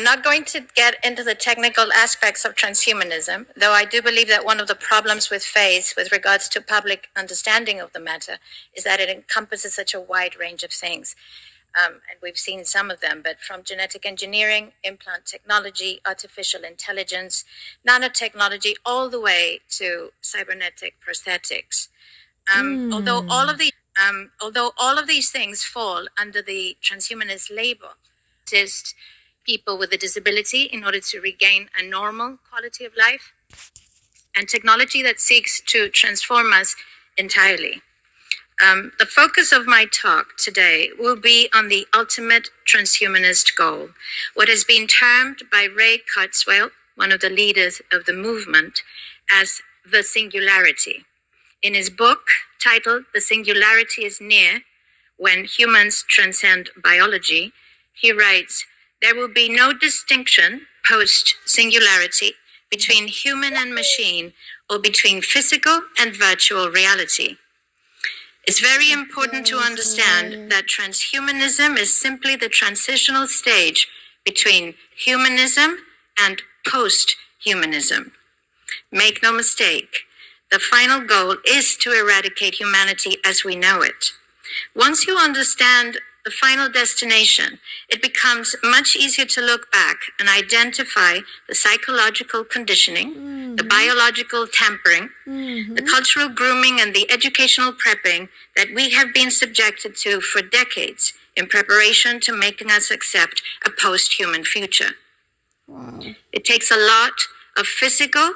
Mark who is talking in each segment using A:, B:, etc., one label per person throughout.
A: not going to get into the technical aspects of transhumanism, though I do believe that one of the problems with faith with regards to public understanding of the matter is that it encompasses such a wide range of things. And we've seen some of them, but from genetic engineering, implant technology, artificial intelligence, nanotechnology, all the way to cybernetic prosthetics. Although all of these things fall under the transhumanist label, assist people with a disability in order to regain a normal quality of life, and technology that seeks to transform us entirely. The focus of my talk today will be on the ultimate transhumanist goal, what has been termed by Ray Kurzweil, one of the leaders of the movement, as the singularity. In his book titled "The Singularity is Near: When Humans Transcend Biology," he writes, "There will be no distinction post-singularity between human and machine or between physical and virtual reality. It's very important to understand that transhumanism is simply the transitional stage between humanism and post-humanism. Make no mistake, the final goal is to eradicate humanity as we know it. Once you understand the final destination, it becomes much easier to look back and identify the psychological conditioning, the biological tampering, the cultural grooming, and the educational prepping that we have been subjected to for decades in preparation to making us accept a post-human future. Wow. It takes a lot of physical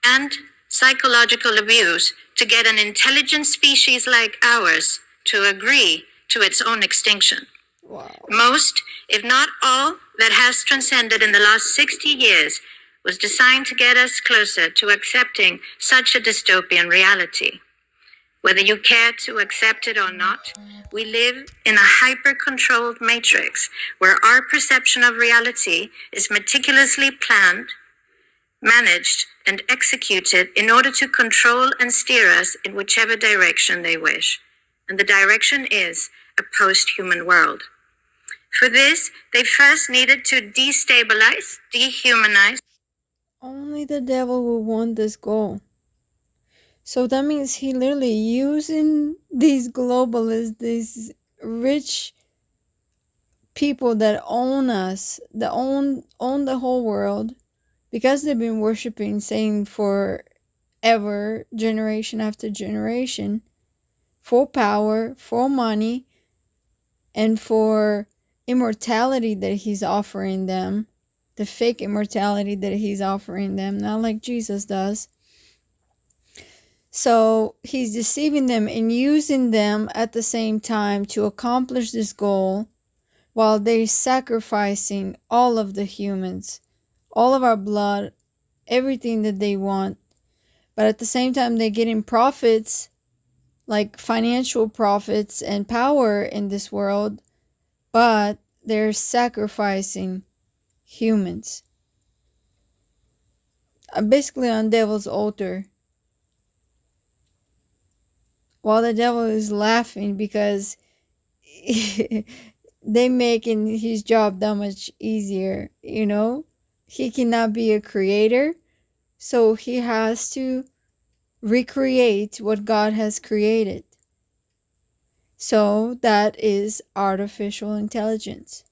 A: and psychological abuse to get an intelligent species like ours to agree to its own extinction. Wow. Most, if not all, that has transcended in the last 60 years was designed to get us closer to accepting such a dystopian reality. Whether you care to accept it or not, we live in a hyper-controlled matrix where our perception of reality is meticulously planned, managed, and executed in order to control and steer us in whichever direction they wish. And the direction is a post-human world. For this, they first needed to destabilize, dehumanize.
B: Only the devil will want this goal. So that means he literally using these globalists, these rich people that own us, that own the whole world, because they've been worshiping Satan forever, generation after generation, for power, for money, and for immortality that he's offering them, the fake immortality that he's offering them, not like Jesus does. So he's deceiving them and using them at the same time to accomplish this goal while they're sacrificing all of the humans, all of our blood, everything that they want. But at the same time, they're getting profits, like financial profits and power in this world, but they're sacrificing humans. Basically on devil's altar. While the devil is laughing because they making his job that much easier, you know? He cannot be a creator, so he has to recreate what God has created. So that is artificial intelligence.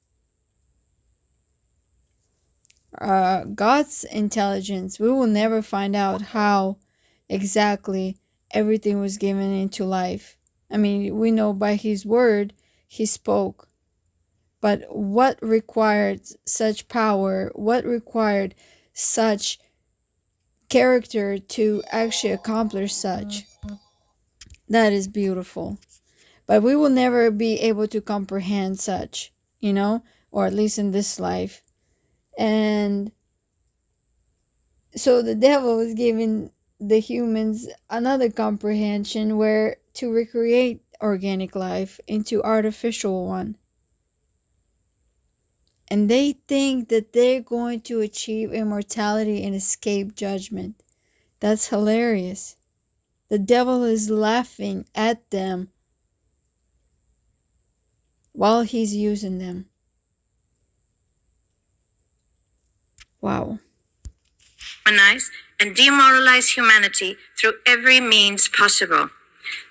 B: God's intelligence, we will never find out how exactly everything was given into life. I mean, we know by his word, he spoke. But what required such power? What required such character to actually accomplish such? That is beautiful. But we will never be able to comprehend such, you know, or at least in this life. And so the devil is giving the humans another comprehension where to recreate organic life into artificial one. And they think that they're going to achieve immortality and escape judgment. That's hilarious. The devil is laughing at them while he's using them. Wow.
A: Humanize and demoralize humanity through every means possible.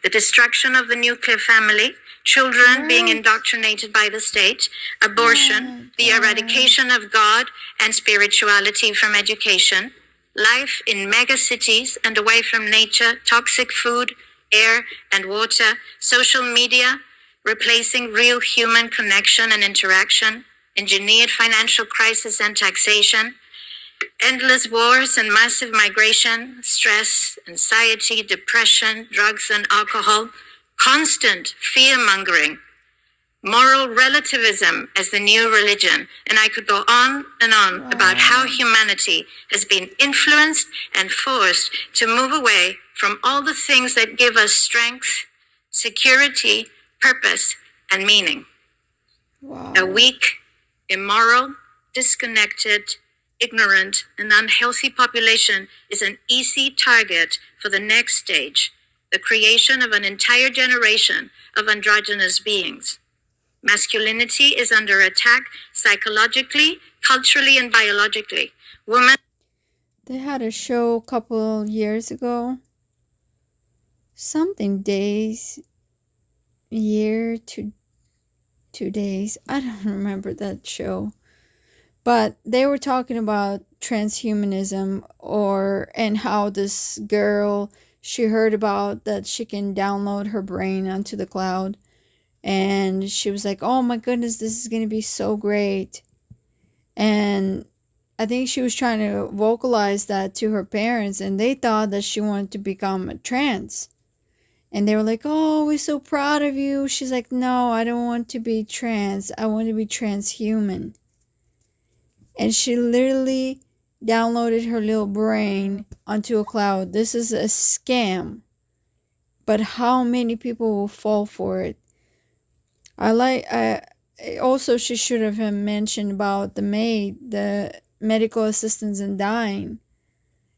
A: The destruction of the nuclear family, children being
B: Right.
A: indoctrinated by the state, abortion,
B: My
A: the
B: God.
A: eradication of God and spirituality from education, life in mega cities and away from nature, toxic food, air, and water, social media, replacing real human connection and interaction, engineered financial crisis and taxation, endless wars and massive migration, stress, anxiety, depression, drugs and alcohol, constant fear mongering, moral relativism as the new religion. And I could go on and on about how humanity has been influenced and forced to move away from all the things that give us strength, security, purpose, and meaning.
B: Wow.
A: A weak, immoral, disconnected, ignorant, and unhealthy population is an easy target for the next stage, the creation of an entire generation of androgynous beings. Masculinity is under attack psychologically, culturally, and biologically. Women.
B: They had a show a couple years ago. Something days, year to 2 days. I don't remember that show. But they were talking about transhumanism and how this girl, she heard about that she can download her brain onto the cloud, and she was like, "Oh my goodness, this is going to be so great." And I think she was trying to vocalize that to her parents, and they thought that she wanted to become a trans. And they were like, "Oh, we're so proud of you." She's like, "No, I don't want to be trans. I want to be transhuman." And she literally downloaded her little brain onto a cloud. This is a scam. But how many people will fall for it? Also, she should have mentioned about the medical assistants in dying.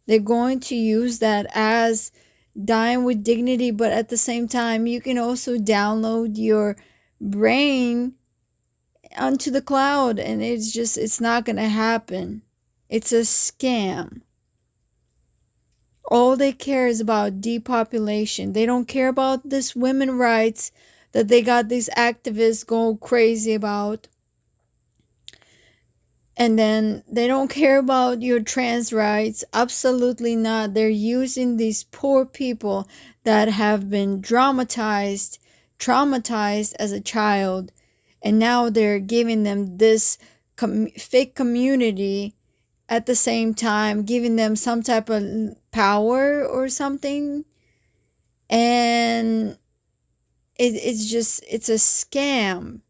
B: They're going to use that as dying with dignity, but at the same time, you can also download your brain onto the cloud, and it's not going to happen. It's a scam. All they care is about depopulation. They don't care about this women's rights that they got these activists going crazy about. And then they don't care about your trans rights. Absolutely not. They're using these poor people that have been traumatized as a child. And now they're giving them this fake community, at the same time giving them some type of power or something. And it's a scam.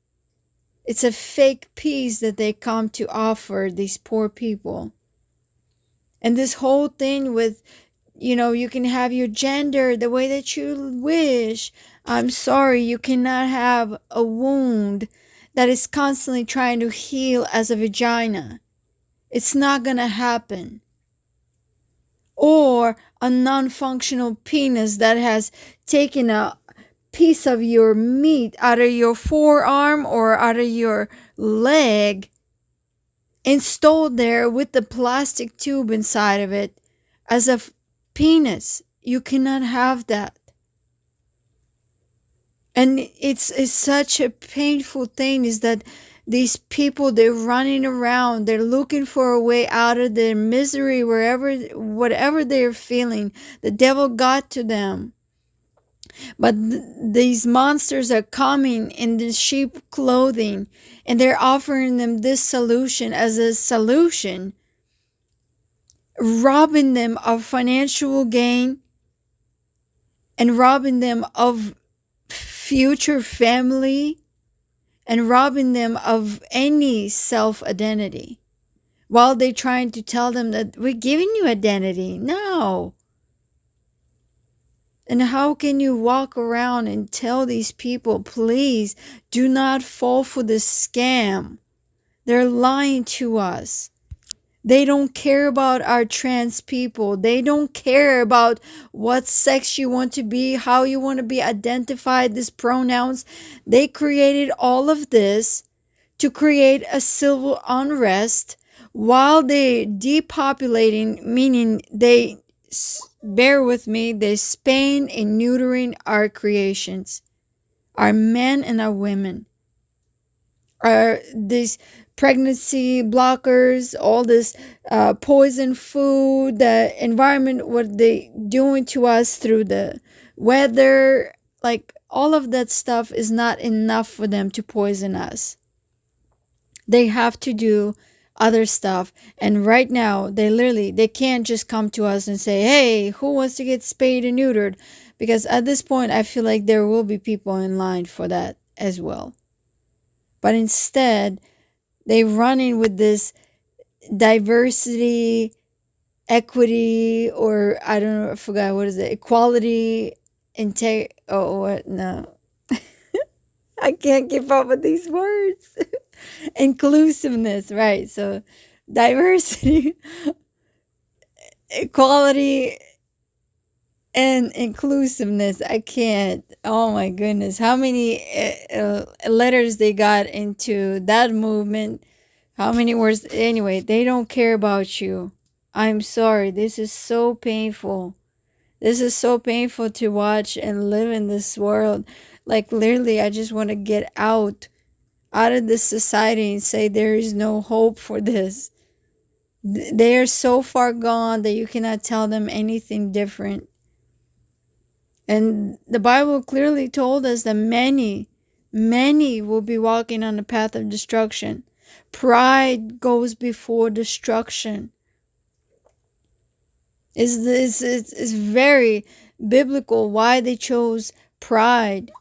B: It's a fake peace that they come to offer these poor people. And this whole thing with, you can have your gender the way that you wish. I'm sorry, you cannot have a wound that is constantly trying to heal as a vagina. It's not going to happen. Or a non-functional penis that has taken a piece of your meat out of your forearm or out of your leg, installed there with the plastic tube inside of it as a penis. You cannot have that. And it's such a painful thing, is that these people, they're running around, they're looking for a way out of their misery, whatever they're feeling. The devil got to them. But these monsters are coming in the sheep clothing, and they're offering them this solution as a solution, robbing them of financial gain and robbing them of future family and robbing them of any self-identity, while they're trying to tell them that we're giving you identity. No. And how can you walk around and tell these people, please do not fall for this scam? They're lying to us. They don't care about our trans people. They don't care about what sex you want to be, how you want to be identified, these pronouns. They created all of this to create a civil unrest while they depopulating, meaning they, bear with me, they spaying and neutering our creations, our men and our women, are these pregnancy blockers, all this poison food, the environment, what they doing to us through the weather, like all of that stuff is not enough for them to poison us. They have to do other stuff, and right now they can't just come to us and say, hey, who wants to get spayed and neutered, because at this point I feel like there will be people in line for that as well. But instead, they run in with this diversity, equity, or I don't know, I forgot what is it, equality, what, no, I can't keep up with these words. Inclusiveness, right? So diversity, equality, and inclusiveness. I can't. Oh my goodness, how many letters they got into that movement. How many words? Anyway, they don't care about you. I'm sorry. This is so painful. This is so painful to watch and live in this world. Like, literally, I just want to get out of this society and say there is no hope for this. They are so far gone that you cannot tell them anything different. And the Bible clearly told us that many will be walking on the path of destruction. Pride goes before destruction. It's very biblical why they chose pride.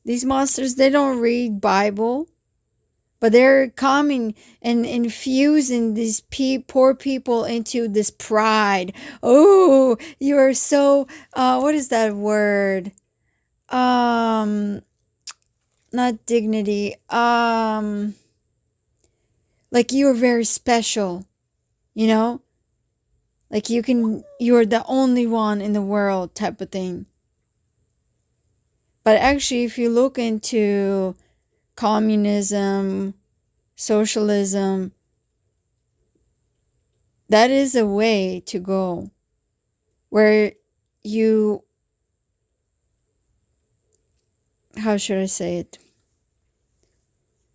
B: These monsters, they don't read Bible, but they're coming and infusing these poor people into this pride. Oh, you are so what is that word? Not dignity. Like you're very special, you know? Like you're the only one in the world type of thing. But actually, if you look into communism, socialism, that is a way to go where you, how should I say it?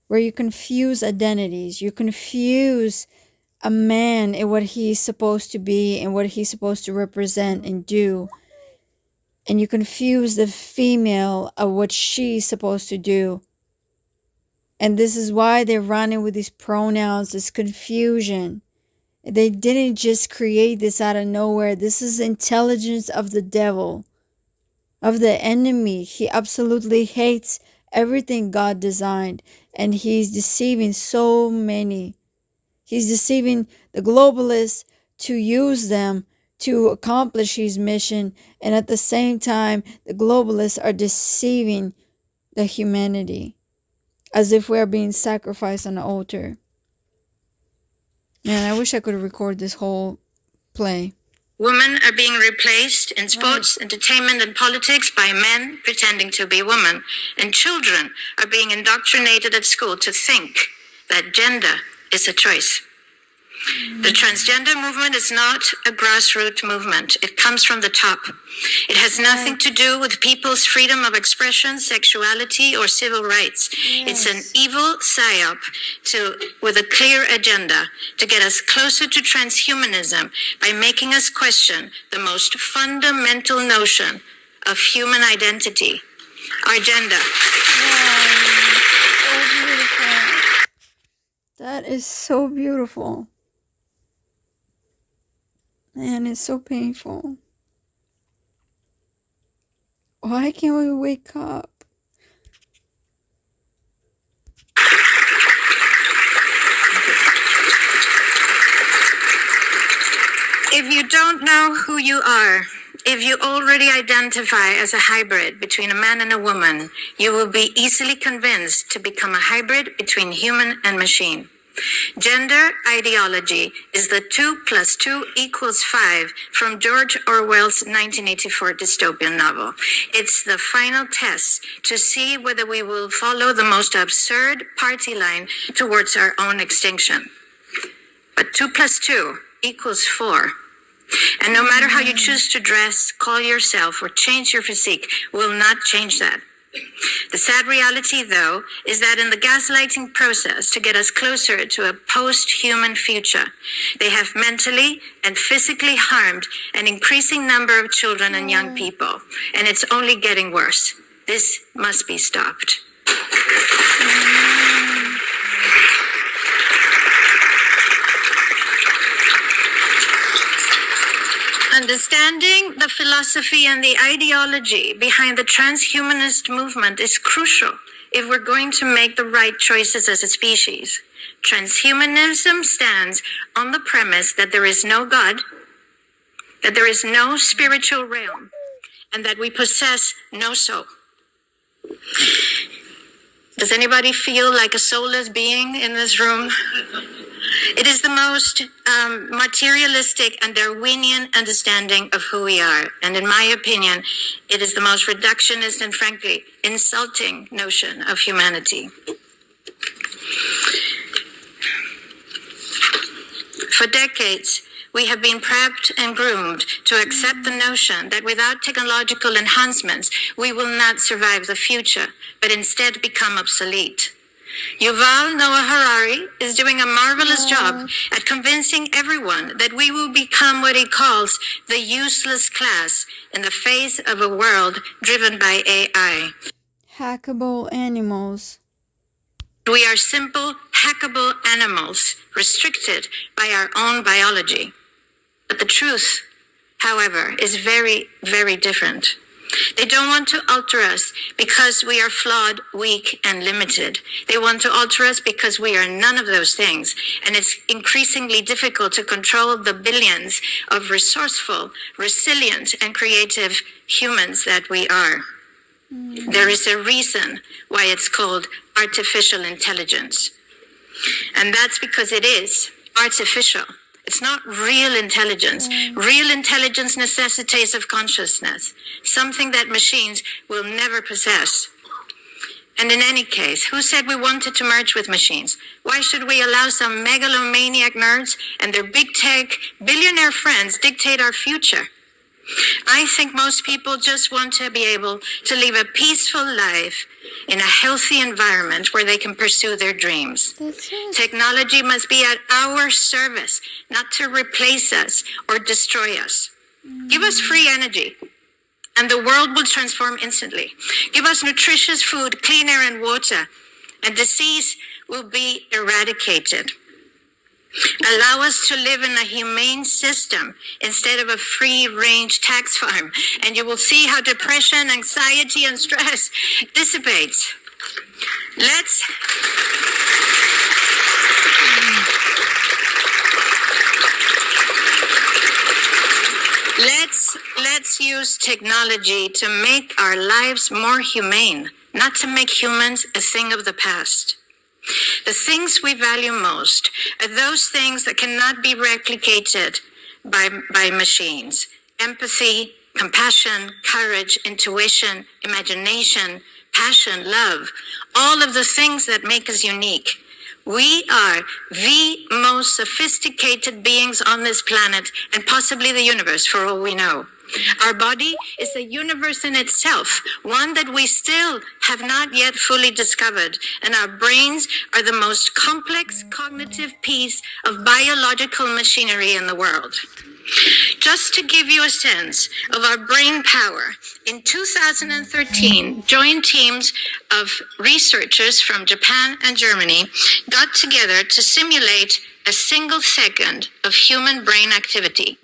B: Where you confuse identities, you confuse a man and what he's supposed to be and what he's supposed to represent and do. And you confuse the female of what she's supposed to do. And this is why they're running with these pronouns, this confusion. They didn't just create this out of nowhere. This is intelligence of the devil, of the enemy. He absolutely hates everything God designed. And he's deceiving so many. He's deceiving the globalists to use them to accomplish his mission. And at the same time, the globalists are deceiving the humanity as if we're being sacrificed on the altar. Man, I wish I could record this whole play.
A: Women are being replaced in sports, entertainment, and politics by men pretending to be women. And children are being indoctrinated at school to think that gender is a choice. The transgender movement is not a grassroots movement. It comes from the top. It has nothing to do with people's freedom of expression, sexuality, or civil rights. It's an evil psyop with a clear agenda to get us closer to transhumanism by making us question the most fundamental notion of human identity, our gender.
B: So beautiful. That is so beautiful. Man, it's so painful. Why can't we wake up?
A: If you don't know who you are, if you already identify as a hybrid between a man and a woman, you will be easily convinced to become a hybrid between human and machine. Gender ideology is the 2 + 2 = 5 from George Orwell's 1984 dystopian novel. It's the final test to see whether we will follow the most absurd party line towards our own extinction. But 2 plus 2 equals 4. And no matter how you choose to dress, call yourself, or change your physique, will not change that. The sad reality, though, is that in the gaslighting process to get us closer to a post-human future, they have mentally and physically harmed an increasing number of children and young people, and it's only getting worse. This must be stopped. Understanding the philosophy and the ideology behind the transhumanist movement is crucial if we're going to make the right choices as a species. Transhumanism stands on the premise that there is no God, that there is no spiritual realm, and that we possess no soul. Does anybody feel like a soulless being in this room? It is the most materialistic and Darwinian understanding of who we are. And in my opinion, it is the most reductionist and frankly insulting notion of humanity. For decades, we have been prepped and groomed to accept the notion that without technological enhancements, we will not survive the future, but instead become obsolete. Yuval Noah Harari is doing a marvelous job at convincing everyone that we will become what he calls the useless class in the face of a world driven by AI.
B: Hackable animals.
A: We are simple, hackable animals, restricted by our own biology. But the truth, however, is very, very different. They don't want to alter us because we are flawed, weak, and limited. They want to alter us because we are none of those things. And it's increasingly difficult to control the billions of resourceful, resilient, and creative humans that we are. There is a reason why it's called artificial intelligence. And that's because it is artificial. It's not real intelligence. Real intelligence necessitates of consciousness, something that machines will never possess. And in any case, who said we wanted to merge with machines? Why should we allow some megalomaniac nerds and their big tech billionaire friends dictate our future? I think most people just want to be able to live a peaceful life in a healthy environment where they can pursue their dreams. Technology must be at our service, not to replace us or destroy us. Give us free energy, and the world will transform instantly. Give us nutritious food, clean air, and water, and disease will be eradicated. Allow us to live in a humane system instead of a free-range tax farm, and you will see how depression, anxiety, and stress dissipates. Let's use technology to make our lives more humane, not to make humans a thing of the past. The things we value most are those things that cannot be replicated by machines. Empathy, compassion, courage, intuition, imagination, passion, love, all of the things that make us unique. We are the most sophisticated beings on this planet and possibly the universe, for all we know. Our body is a universe in itself, one that we still have not yet fully discovered, and our brains are the most complex cognitive piece of biological machinery in the world. Just to give you a sense of our brain power, in 2013, joint teams of researchers from Japan and Germany got together to simulate a single second of human brain activity.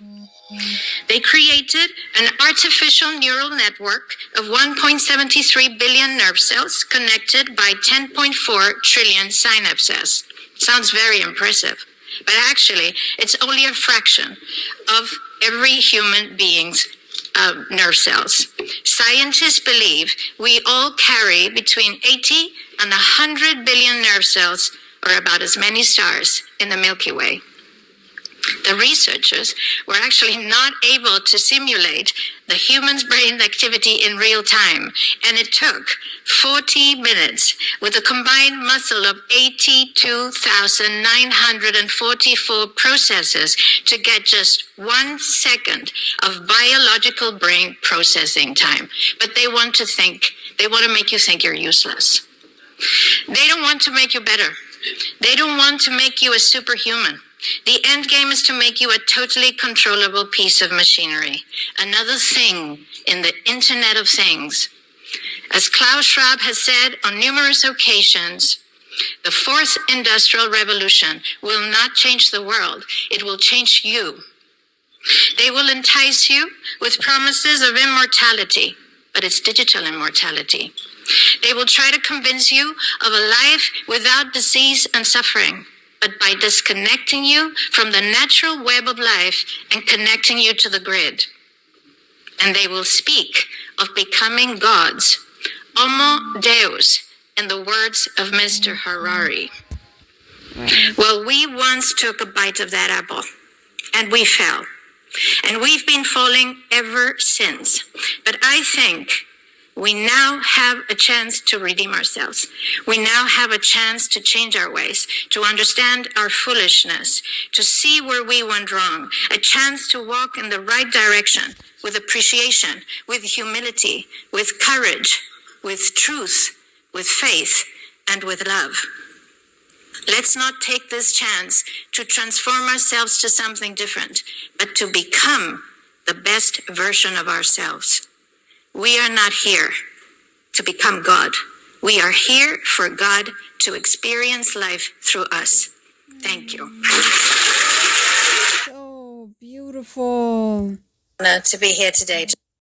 A: They created an artificial neural network of 1.73 billion nerve cells connected by 10.4 trillion synapses. Sounds very impressive, but actually it's only a fraction of every human being's nerve cells. Scientists believe we all carry between 80 and 100 billion nerve cells, or about as many stars, in the Milky Way. The researchers were actually not able to simulate the human's brain activity in real time, and it took 40 minutes with a combined muscle of 82,944 processes to get just 1 second of biological brain processing time. But they want to make you think you're useless. They don't want to make you better. They don't want to make you a superhuman. The end game is to make you a totally controllable piece of machinery, another thing in the Internet of Things. As Klaus Schwab has said on numerous occasions, the fourth industrial revolution will not change the world, it will change you. They will entice you with promises of immortality, but it's digital immortality. They will try to convince you of a life without disease and suffering, but by disconnecting you from the natural web of life and connecting you to the grid. And they will speak of becoming gods, homo deus, in the words of Mr. Harari. Well, we once took a bite of that apple, and we fell. And we've been falling ever since. But I think we now have a chance to redeem ourselves. We now have a chance to change our ways, to understand our foolishness, to see where we went wrong, a chance to walk in the right direction with appreciation, with humility, with courage, with truth, with faith, and with love. Let's not take this chance to transform ourselves to something different, but to become the best version of ourselves. We are not here to become God. We are here for God to experience life through us. Thank you.
B: So beautiful.
A: To be here today.